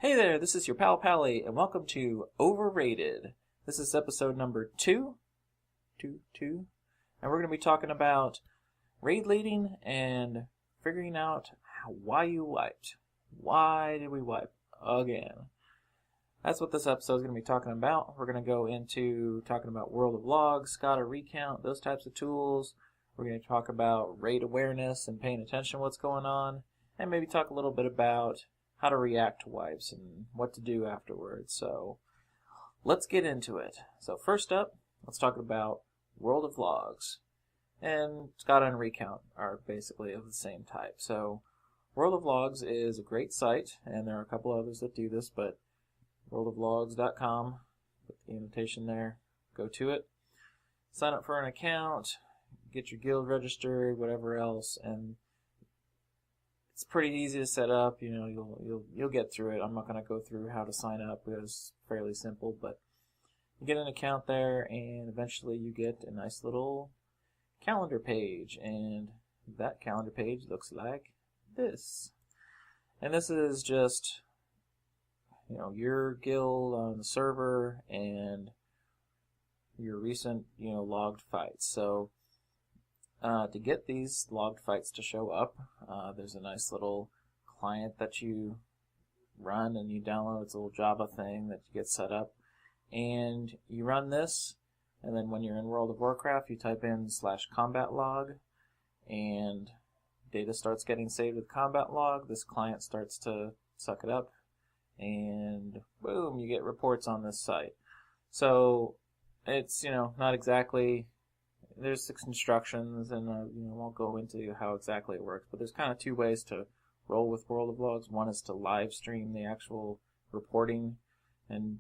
Hey there, this is your Pal Pallie, and welcome to Overrated. This is episode number 2, and we're going to be talking about raid leading and figuring out why you wiped. Why did we wipe again? That's what this episode is going to be talking about. We're going to go into talking about World of Logs, Skada Recount, those types of tools. We're going to talk about raid awareness and paying attention to what's going on, and maybe talk a little bit about how to react to wipes and what to do afterwards. So let's get into it. So first up, let's talk about World of Logs. And Skada and Recount are basically of the same type. So World of Logs is a great site, and there are a couple others that do this, but worldoflogs.com, put the annotation there, go to it, sign up for an account, get your guild registered, whatever else, and it's pretty easy to set up. You know, you'll get through it. I'm not going to go through how to sign up because it's fairly simple, but you get an account there, and eventually you get a nice little calendar page, and that calendar page looks like this. And this is just, you know, your guild on the server and your recent, logged fights. So to get these logged fights to show up, there's a nice little client that you run and you download. It's a little Java thing that you get set up, and you run this, and then when you're in World of Warcraft, you type in /combat log, and data starts getting saved with combat log. This client starts to suck it up, and boom, you get reports on this site. So it's, not exactly, there's 6 instructions, and won't go into how exactly it works, but there's kind of 2 ways to roll with World of Logs. One is to live stream the actual reporting and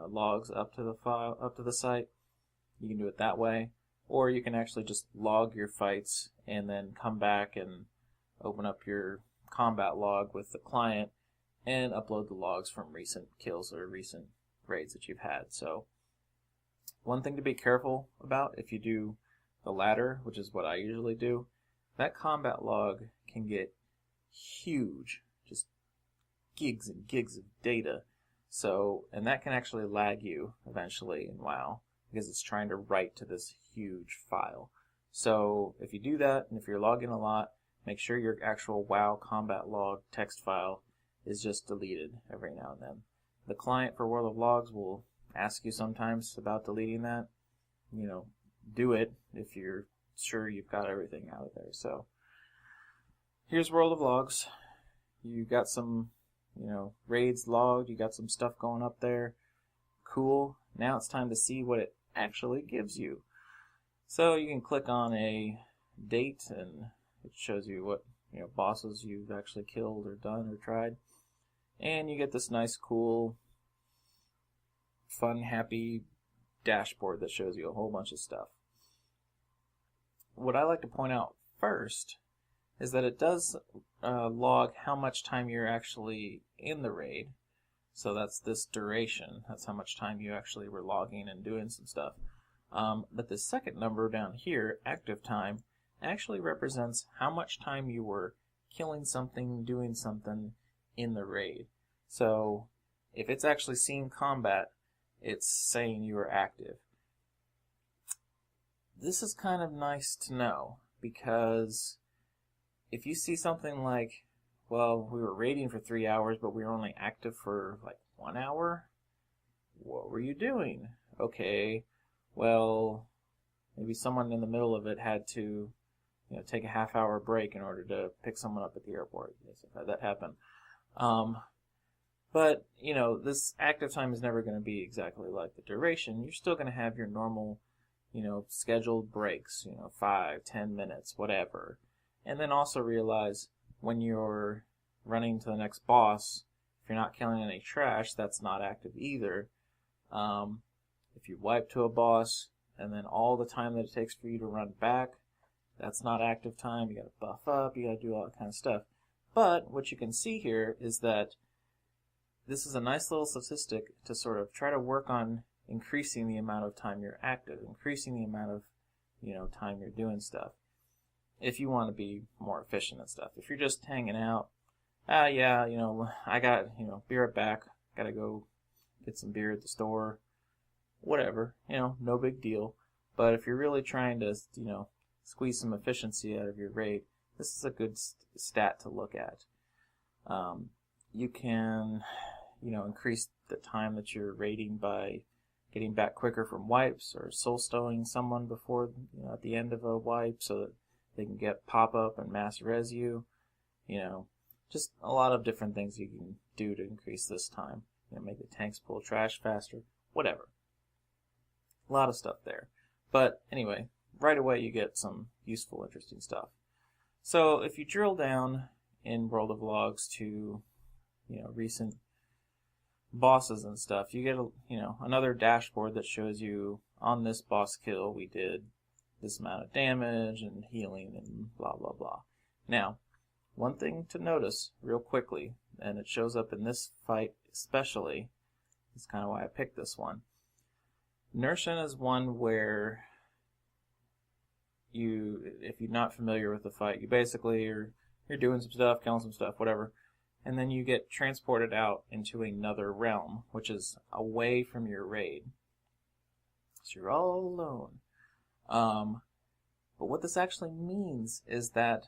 logs up to the site. You can do it that way, or you can actually just log your fights and then come back and open up your combat log with the client and upload the logs from recent kills or recent raids that you've had. So one thing to be careful about if you do the latter, which is what I usually do, that combat log can get huge, just gigs and gigs of data. So, and that can actually lag you eventually in WoW because it's trying to write to this huge file. So if you do that, and if you're logging a lot, make sure your actual WoW combat log text file is just deleted every now and then. The client for World of Logs will ask you sometimes about deleting that. Do it if you're sure you've got everything out of there. So here's World of Logs. You got some, raids logged. You got some stuff going up there. Cool. Now it's time to see what it actually gives you. So you can click on a date, and it shows you what bosses you've actually killed or done or tried. And you get this nice, cool, fun, happy dashboard that shows you a whole bunch of stuff. What I like to point out first is that it does log how much time you're actually in the raid. So that's this duration. That's how much time you actually were logging and doing some stuff. But the second number down here, active time, actually represents how much time you were killing something, doing something in the raid. So if it's actually seen combat, it's saying you were active. This is kind of nice to know, because if you see something like, well, we were raiding for 3 hours, but we were only active for like 1 hour, what were you doing? Okay, well, maybe someone in the middle of it had to take a half-hour break in order to pick someone up at the airport. Yes, I've had that happen. But, this active time is never going to be exactly like the duration. You're still going to have your normal, scheduled breaks, 5, 10 minutes, whatever. And then also realize when you're running to the next boss, if you're not killing any trash, that's not active either. If you wipe to a boss, and then all the time that it takes for you to run back, that's not active time. You got to buff up, you got to do all that kind of stuff. But what you can see here is that this is a nice little statistic to sort of try to work on increasing the amount of time you're active, increasing the amount of time you're doing stuff, if you want to be more efficient and stuff. If you're just hanging out Yeah, I got, be right back. Gotta go get some beer at the store. Whatever, no big deal. But if you're really trying to, squeeze some efficiency out of your raid, this is a good stat to look at. You can, increase the time that you're raiding by getting back quicker from wipes or soul stowing someone before, at the end of a wipe so that they can get pop up and mass res you. Just a lot of different things you can do to increase this time. Make the tanks pull trash faster, whatever. A lot of stuff there. But anyway, right away you get some useful, interesting stuff. So if you drill down in World of Logs to, recent bosses and stuff, you get, another dashboard that shows you on this boss kill we did this amount of damage and healing and blah, blah, blah. Now, one thing to notice real quickly, and it shows up in this fight especially, is kind of why I picked this one. Nurshan is one where if you're not familiar with the fight, you basically you're doing some stuff, killing some stuff, whatever, and then you get transported out into another realm, which is away from your raid. So you're all alone. But what this actually means is that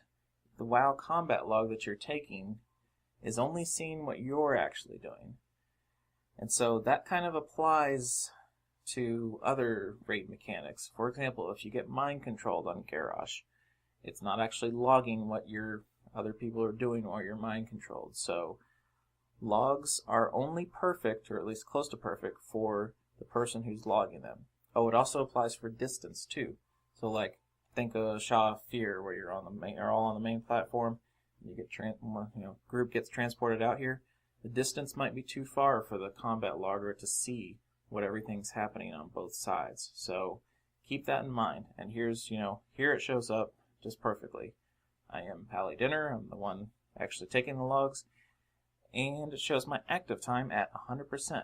the WoW combat log that you're taking is only seeing what you're actually doing. And so that kind of applies to other raid mechanics. For example, if you get mind controlled on Garrosh, it's not actually logging what your other people are doing while you're mind controlled. So logs are only perfect, or at least close to perfect, for the person who's logging them. Oh, it also applies for distance too. So like, think of Shaw of Fear, where you're all on the main platform. You get group gets transported out here. The distance might be too far for the combat logger to see what everything's happening on both sides. So keep that in mind. And here's, here it shows up just perfectly. I am Pallie Dinner. I'm the one actually taking the logs. And it shows my active time at 100%.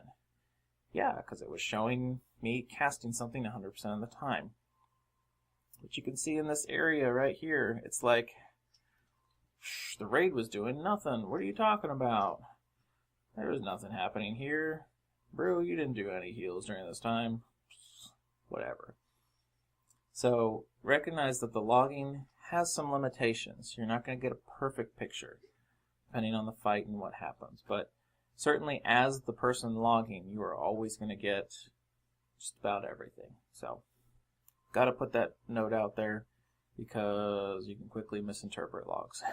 Yeah, because it was showing me casting something 100% of the time. But you can see in this area right here, it's like, the raid was doing nothing. What are you talking about? There was nothing happening here. Bro, you didn't do any heals during this time. Whatever. So, recognize that the logging has some limitations. You're not going to get a perfect picture, depending on the fight and what happens. But certainly, as the person logging, you are always going to get just about everything. So, got to put that note out there, because you can quickly misinterpret logs.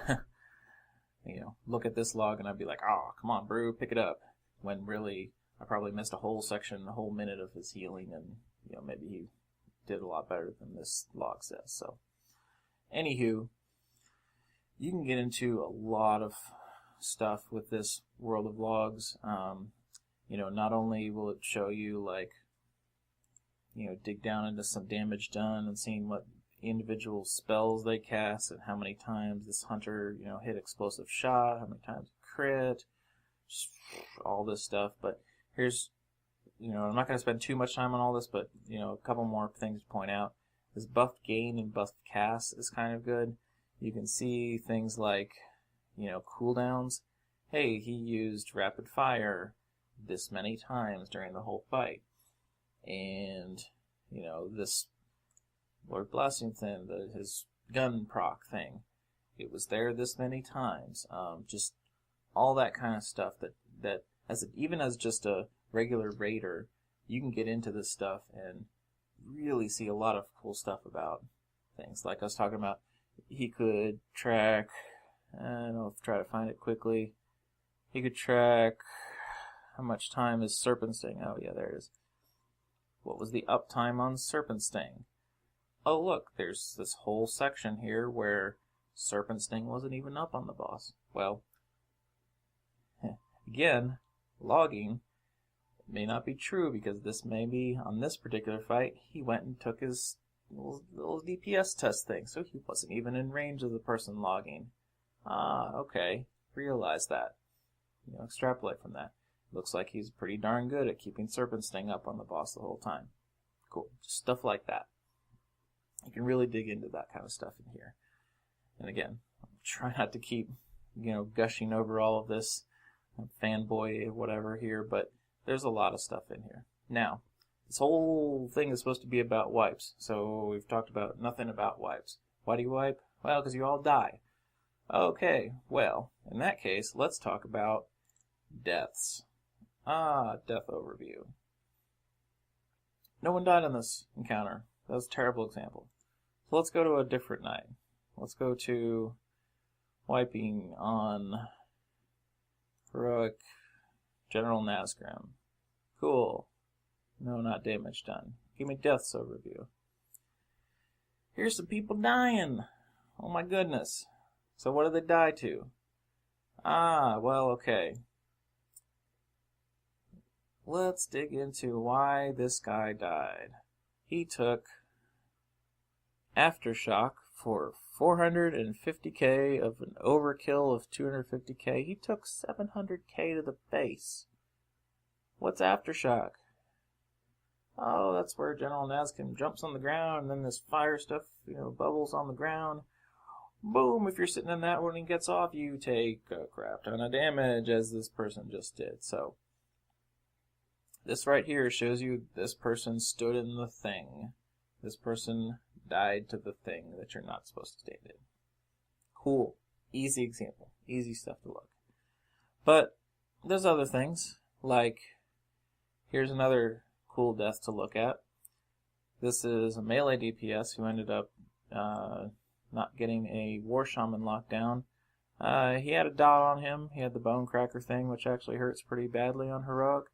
Look at this log and I'd be like, oh, come on, bro, pick it up. When really, I probably missed a whole section, a whole minute of his healing, and, maybe he did a lot better than this log says. So, anywho, you can get into a lot of stuff with this World of Logs. Not only will it show you, like, dig down into some damage done and seeing what individual spells they cast and how many times this hunter, hit explosive shot, how many times crit, just all this stuff. But here's, I'm not going to spend too much time on all this, but, a couple more things to point out. This buffed gain and buffed cast is kind of good. You can see things like, cooldowns. Hey, he used rapid fire this many times during the whole fight. And, this Lord Blessington, his gun proc thing, it was there this many times. Just all that kind of stuff that even as just a regular raider, you can get into this stuff and really see a lot of cool stuff about things. Like I was talking about, he could track, try to find it quickly. He could track how much time is Serpent Sting. Oh yeah, there it is. What was the uptime on Serpent Sting? Oh look, there's this whole section here where Serpent Sting wasn't even up on the boss. Well, again, logging may not be true, because this may be, on this particular fight, he went and took his little DPS test thing, so he wasn't even in range of the person logging. Okay, realize that. Extrapolate from that. Looks like he's pretty darn good at keeping Serpent Sting up on the boss the whole time. Cool. Just stuff like that. You can really dig into that kind of stuff in here. And again, try not to keep gushing over all of this fanboy whatever here, but there's a lot of stuff in here. Now, this whole thing is supposed to be about wipes, so we've talked about nothing about wipes. Why do you wipe? Well, because you all die. Okay, well, in that case, let's talk about deaths. Death overview. No one died in this encounter. That was a terrible example. So let's go to a different night. Let's go to wiping on heroic General Nazgrim. Cool. No, not damage done. Give me deaths overview. Here's some people dying. Oh my goodness. So what did they die to? Well, okay. Let's dig into why this guy died. He took Aftershock for 450k of an overkill of 250k. He took 700k to the face. What's Aftershock? Oh, that's where General Nazgrim jumps on the ground and then this fire stuff, bubbles on the ground. Boom, if you're sitting in that when he gets off, you take a crap ton of damage, as this person just did. So, this right here shows you this person stood in the thing. This person died to the thing that you're not supposed to stand in. Cool. Easy example. Easy stuff to look. But, there's other things, like, here's another cool death to look at. This is a melee DPS who ended up not getting a War Shaman lockdown. He had a dot on him. He had the Bone Cracker thing, which actually hurts pretty badly on Heroic.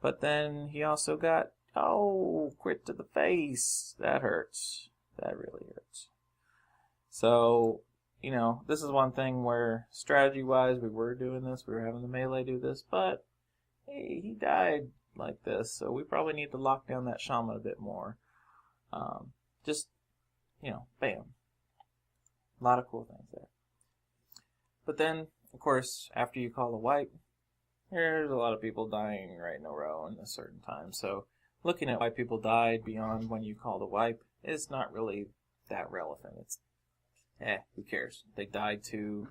But then he also got, crit to the face. That hurts. That really hurts. So, this is one thing where strategy-wise we were doing this. We were having the melee do this. But, hey, he died like this. So we probably need to lock down that Shaman a bit more. Bam. A lot of cool things there. But then, of course, after you call the wipe, there's a lot of people dying right in a row in a certain time. So looking at why people died beyond when you call the wipe is not really that relevant. It's, who cares? They died to,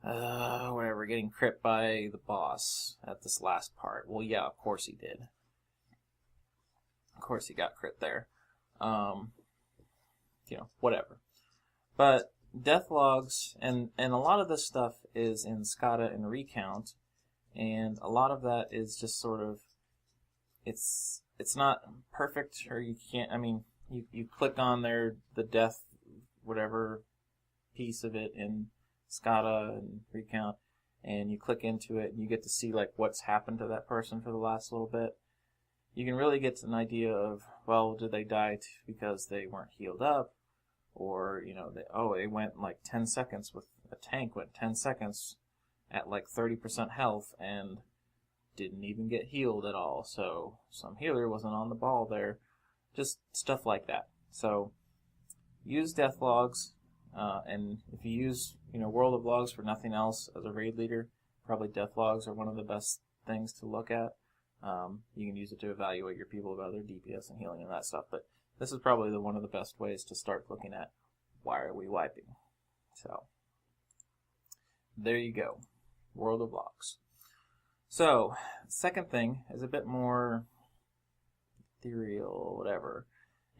getting crit by the boss at this last part. Well, yeah, of course he did. Of course he got crit there. Whatever. But death logs, and a lot of this stuff is in Skada and Recount, and a lot of that is just sort of, it's not perfect, or you can't, you click on the death, whatever piece of it in Skada and Recount, and you click into it, and you get to see, what's happened to that person for the last little bit. You can really get an idea of, well, did they die because they weren't healed up? Or, they went 10 seconds with a tank, went 10 seconds at 30% health and didn't even get healed at all. So some healer wasn't on the ball there. Just stuff like that. So use death logs, and if you use, World of Logs for nothing else as a raid leader, probably death logs are one of the best things to look at. You can use it to evaluate your people about their DPS and healing and that stuff, but this is probably one of the best ways to start looking at why are we wiping. So, there you go. World of Logs. So, second thing is a bit more ethereal, whatever,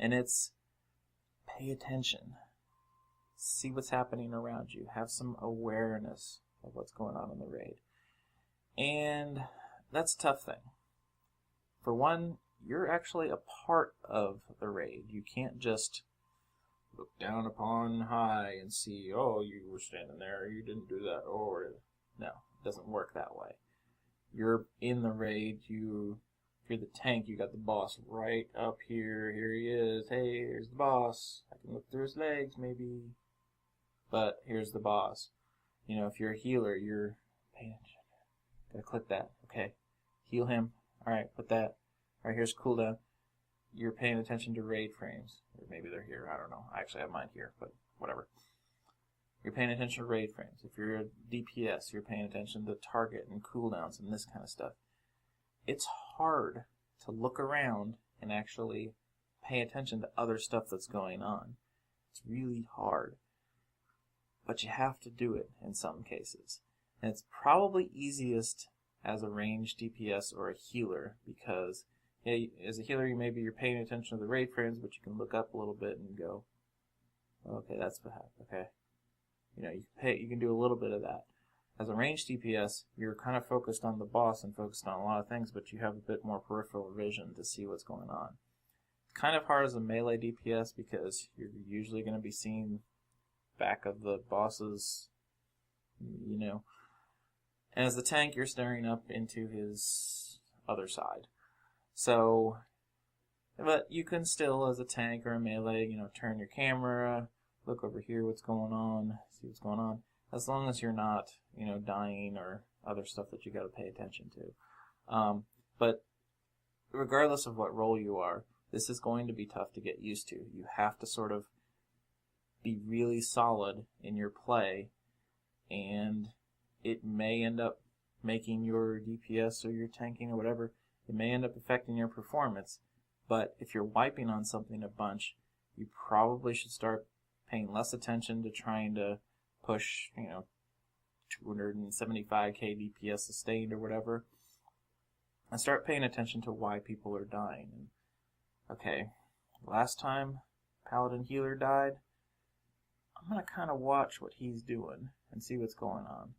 and it's pay attention. See what's happening around you. Have some awareness of what's going on in the raid. And that's a tough thing. For one, you're actually a part of the raid. You can't just look down upon high and see, you were standing there, you didn't do that, no, it doesn't work that way. You're in the raid, if you're the tank, you got the boss right up here, here he is, hey, here's the boss, I can look through his legs, maybe, but here's the boss. If you're a healer, you're paying attention. Gotta click that, okay, heal him, alright, put that. Alright, here's cooldown. You're paying attention to raid frames. Or maybe they're here, I don't know. I actually have mine here, but whatever. You're paying attention to raid frames. If you're a DPS, you're paying attention to target and cooldowns and this kind of stuff. It's hard to look around and actually pay attention to other stuff that's going on. It's really hard. but you have to do it in some cases. And it's probably easiest as a ranged DPS or a healer, because yeah, as a healer, you're paying attention to the raid frames, but you can look up a little bit and go, okay, that's what happened. Okay, you can do a little bit of that. As a ranged DPS, you're kind of focused on the boss and focused on a lot of things, but you have a bit more peripheral vision to see what's going on. It's kind of hard as a melee DPS because you're usually going to be seeing back of the boss's, and as the tank, you're staring up into his other side. So, but you can still, as a tank or a melee, turn your camera, look over here, what's going on, see what's going on, as long as you're not, dying or other stuff that you got to pay attention to. But regardless of what role you are, this is going to be tough to get used to. You have to sort of be really solid in your play, and it may end up making your DPS or your tanking or whatever, it may end up affecting your performance. But if you're wiping on something a bunch, you probably should start paying less attention to trying to push, 275k DPS sustained or whatever, and start paying attention to why people are dying. And, okay, last time Paladin Healer died, I'm going to kind of watch what he's doing and see what's going on.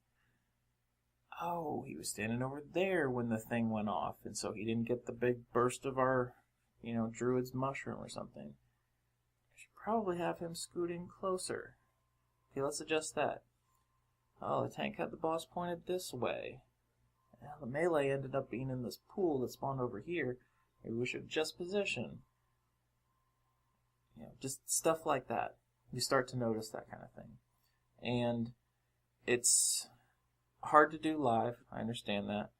Oh, he was standing over there when the thing went off, and so he didn't get the big burst of our, Druid's mushroom or something. I should probably have him scooting closer. Okay, let's adjust that. Oh, the tank had the boss pointed this way. Now the melee ended up being in this pool that spawned over here. Maybe we should adjust position. Just stuff like that. You start to notice that kind of thing. And it's hard to do live, I understand that.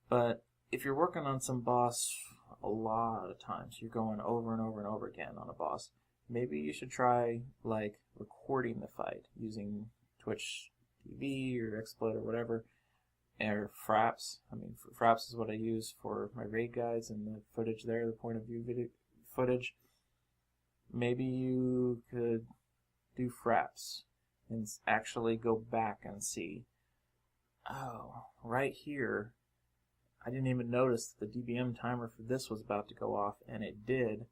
But if you're working on some boss a lot of times, you're going over and over and over again on a boss, maybe you should try recording the fight using Twitch TV or XSplit or whatever, or Fraps. Fraps is what I use for my raid guides and the footage there, the point of view video footage. Maybe you could do Fraps and actually go back and see, oh, right here, I didn't even notice the DBM timer for this was about to go off, and it did,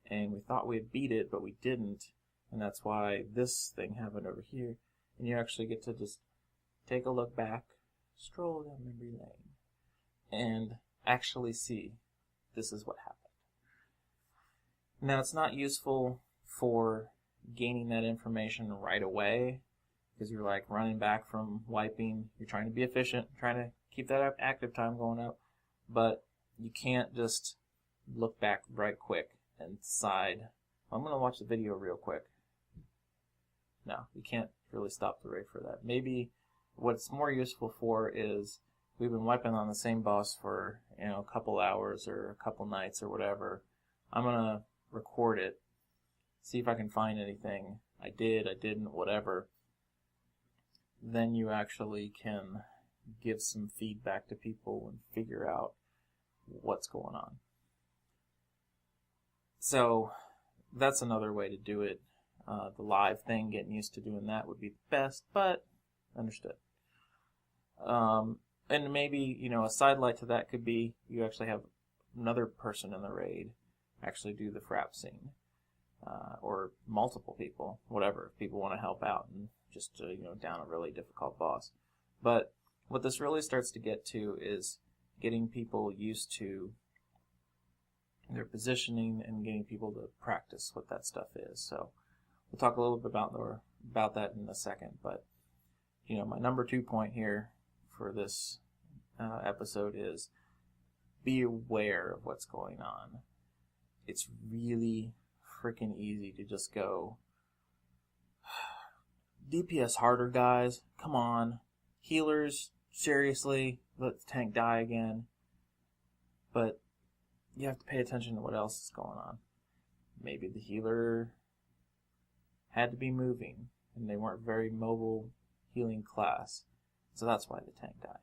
and we thought we had beat it, but we didn't, and that's why this thing happened over here. And you actually get to just take a look back, stroll down memory lane, and actually see this is what happened. Now, it's not useful for gaining that information right away, because you're running back from wiping, you're trying to be efficient, trying to keep that active time going up, but you can't just look back right quick and decide, I'm going to watch the video real quick. No, you can't really stop the raid for that. Maybe what it's more useful for is, we've been wiping on the same boss for a couple hours or a couple nights or whatever. I'm going to record it, see if I can find anything. I didn't, whatever. Then you actually can give some feedback to people and figure out what's going on. So that's another way to do it. The live thing, getting used to doing that would be the best, but understood. And maybe, a sidelight to that could be you actually have another person in the raid actually do the frap scene. Or multiple people, whatever, if people want to help out and just, down a really difficult boss. But what this really starts to get to is getting people used to their positioning and getting people to practice what that stuff is. So we'll talk a little bit about that in a second. But, my number 2 point here for this episode is be aware of what's going on. It's really freaking easy to just go, DPS harder, guys, come on. Healers, seriously, let the tank die again. But you have to pay attention to what else is going on. Maybe the healer had to be moving, and they weren't very mobile healing class, so that's why the tank died.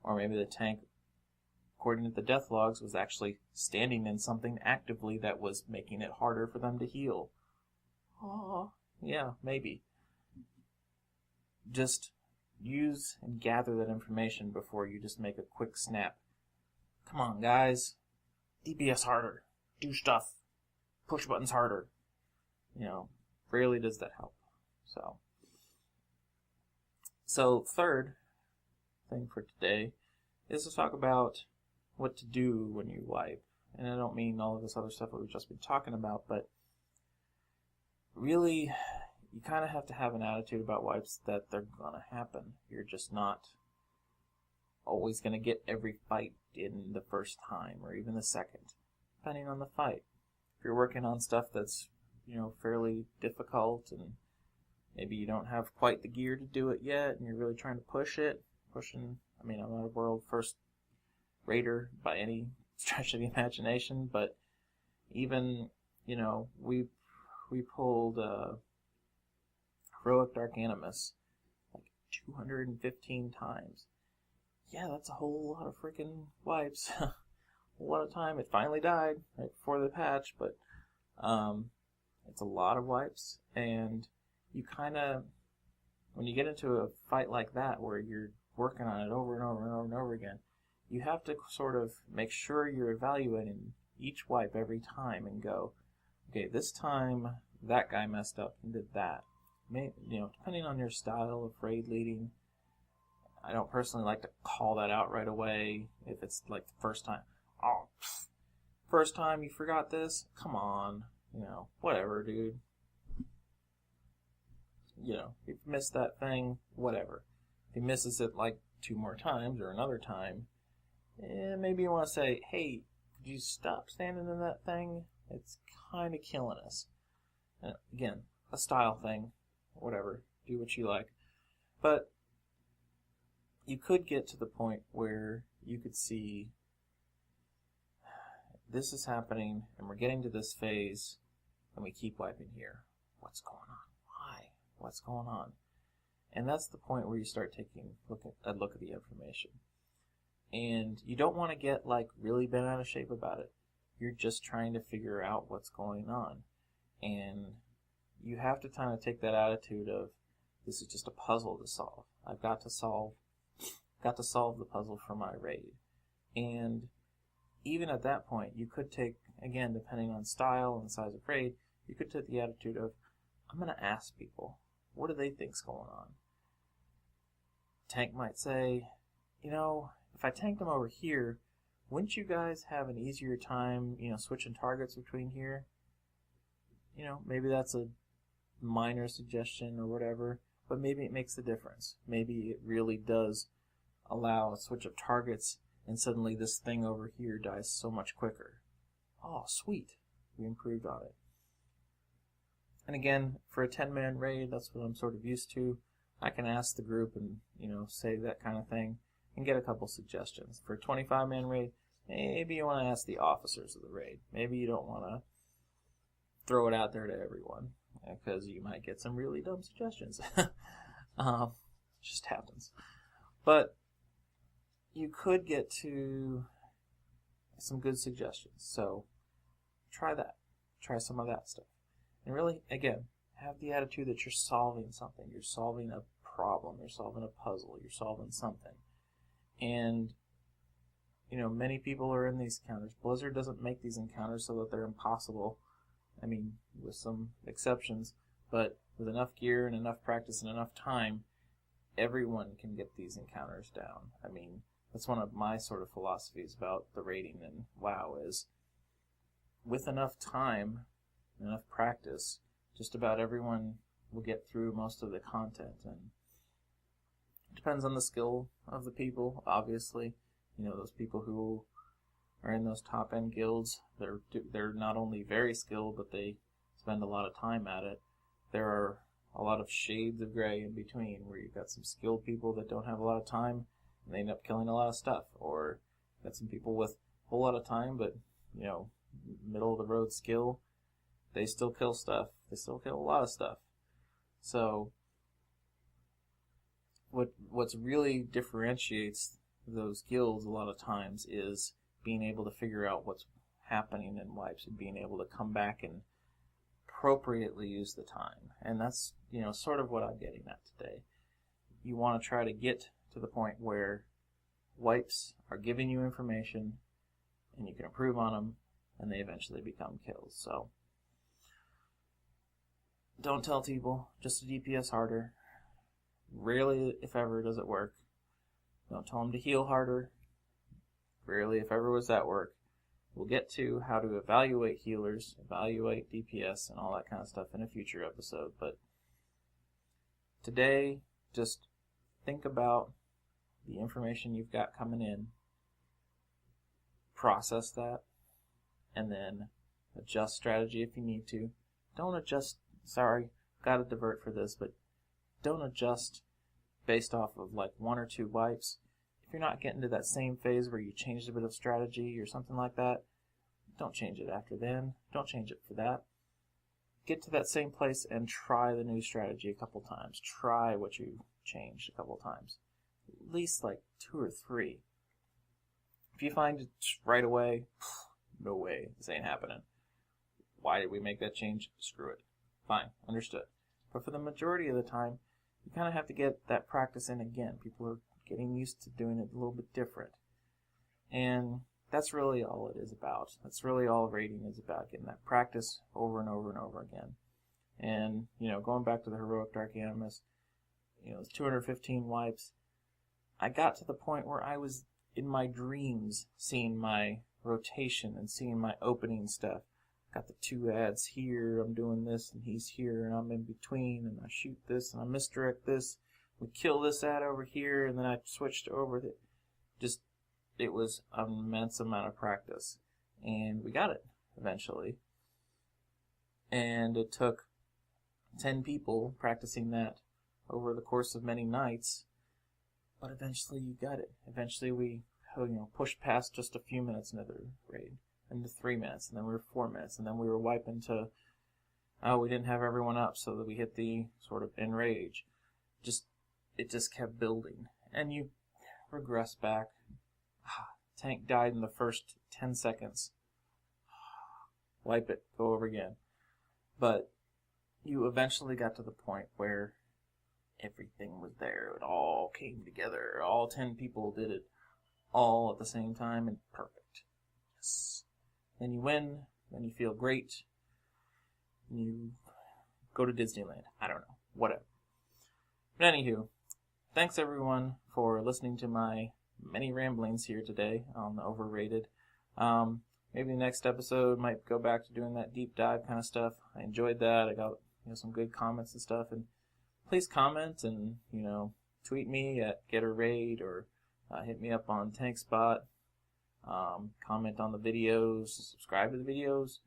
Or maybe the tank, according to the death logs, was actually standing in something actively that was making it harder for them to heal. Oh, yeah, maybe. just use and gather that information before you just make a quick snap. Come on, guys. DPS harder. Do stuff. Push buttons harder. Rarely does that help. So third thing for today is to talk about what to do when you wipe. And I don't mean all of this other stuff that we've just been talking about, but really, you kind of have to have an attitude about wipes that they're going to happen. You're just not always going to get every fight in the first time or even the second, depending on the fight. If you're working on stuff that's, fairly difficult and maybe you don't have quite the gear to do it yet and you're really trying to I'm not a world first raider by any stretch of the imagination, but even, we pulled Heroic Dark Animus like 215 times. Yeah, that's a whole lot of freaking wipes. A whole lot of time. It finally died right before the patch, but it's a lot of wipes, and you kind of, when you get into a fight like that where you're working on it over and over and over and over again, you have to sort of make sure you're evaluating each wipe every time and go, okay, this time that guy messed up and did that. Depending on your style of raid leading, I don't personally like to call that out right away. If it's like the first time, first time you forgot this? Come on, whatever, dude. If you missed that thing, whatever. If he misses it like 2 more times or another time, maybe you want to say, hey, could you stop standing in that thing? It's kind of killing us. And again, a style thing, whatever. Do what you like. But you could get to the point where you could see this is happening and we're getting to this phase and we keep wiping here. What's going on? Why? What's going on? And that's the point where you start taking a look at the information. And you don't want to get really bent out of shape about it. You're just trying to figure out what's going on. And you have to kind of take that attitude of, this is just a puzzle to solve. I've got to solve the puzzle for my raid. And even at that point, you could take, again, depending on style and size of raid, you could take the attitude of, I'm going to ask people, what do they think's going on? Tank might say, if I tanked them over here, wouldn't you guys have an easier time, switching targets between here? Maybe that's a minor suggestion or whatever, but maybe it makes the difference. Maybe it really does allow a switch of targets, and suddenly this thing over here dies so much quicker. Oh, sweet. We improved on it. And again, for a 10-man raid, that's what I'm sort of used to. I can ask the group and, say that kind of thing and get a couple suggestions. For a 25-man raid, maybe you want to ask the officers of the raid. Maybe you don't want to throw it out there to everyone because you might get some really dumb suggestions. Just happens. But you could get to some good suggestions. So try that. Try some of that stuff. And really, again, have the attitude that you're solving something. You're solving a problem. You're solving a puzzle. You're solving something. And, many people are in these encounters. Blizzard doesn't make these encounters so that they're impossible. I mean, with some exceptions. But with enough gear and enough practice and enough time, everyone can get these encounters down. I mean, that's one of my sort of philosophies about the raiding in WoW is with enough time, enough practice, just about everyone will get through most of the content. And it depends on the skill of the people, obviously. Those people who are in those top-end guilds, they're not only very skilled, but they spend a lot of time at it. There are a lot of shades of gray in between, where you've got some skilled people that don't have a lot of time, and they end up killing a lot of stuff. Or you've got some people with a whole lot of time, but, middle-of-the-road skill, they still kill stuff. They still kill a lot of stuff. So, what's really differentiates those guilds a lot of times is being able to figure out what's happening in wipes and being able to come back and appropriately use the time. And that's, sort of what I'm getting at today. you want to try to get to the point where wipes are giving you information and you can improve on them and they eventually become kills. So don't tell people just to DPS harder. Rarely, if ever, does it work. Don't tell them to heal harder. Rarely, if ever, does that work. We'll get to how to evaluate healers, evaluate DPS, and all that kind of stuff in a future episode. But today, just think about the information you've got coming in, process that, and then adjust strategy if you need to. Don't adjust, gotta divert for this, but don't adjust based off of like 1 or 2 wipes. If you're not getting to that same phase where you changed a bit of strategy or something like that, don't change it after then. Don't change it for that. Get to that same place and try the new strategy a couple times. Try what you changed a couple times. At least like 2 or 3. If you find it right away, no way, this ain't happening. Why did we make that change? Screw it. Fine, understood. But for the majority of the time, you kind of have to get that practice in again. People are getting used to doing it a little bit different. And that's really all it is about. That's really all raiding is about, getting that practice over and over and over again. And, going back to the Heroic Dark Animus, 215 wipes, I got to the point where I was in my dreams seeing my rotation and seeing my opening stuff. Got the 2 ads here, I'm doing this, and he's here, and I'm in between, and I shoot this, and I misdirect this. We kill this ad over here, and then I switched over. It was an immense amount of practice. And we got it, eventually. And it took 10 people practicing that over the course of many nights. But eventually you got it. Eventually we pushed past just a few minutes into the raid. Into 3 minutes, and then we were 4 minutes, and then we were wiping to, we didn't have everyone up, so that we hit the sort of enrage. It just kept building. And you regress back. Tank died in the first 10 seconds. Wipe it, go over again. But you eventually got to the point where everything was there. It all came together. All 10 people did it all at the same time, and perfect. Yes. Then you win, then you feel great, and you go to Disneyland. I don't know, whatever. But anywho, thanks everyone for listening to my many ramblings here today on the Overrated. Maybe the next episode might go back to doing that deep dive kind of stuff. I enjoyed that. I got some good comments and stuff. And please comment and tweet me at GetARaid or hit me up on TankSpot. Comment on the videos, subscribe to the videos.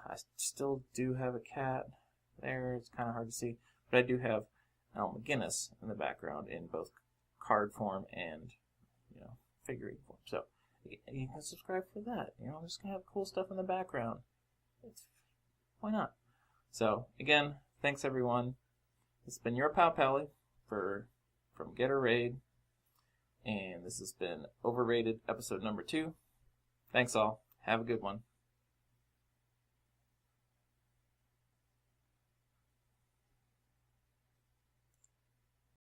I still do have a cat there. It's kind of hard to see, but I do have Al McGinnis in the background in both card form and figurine form. So you can subscribe for that. I'm just gonna have cool stuff in the background. Why not? So again, thanks everyone. It's been your Pal Pallie from GetARaid. And this has been Overrated episode number 2. Thanks all. Have a good one.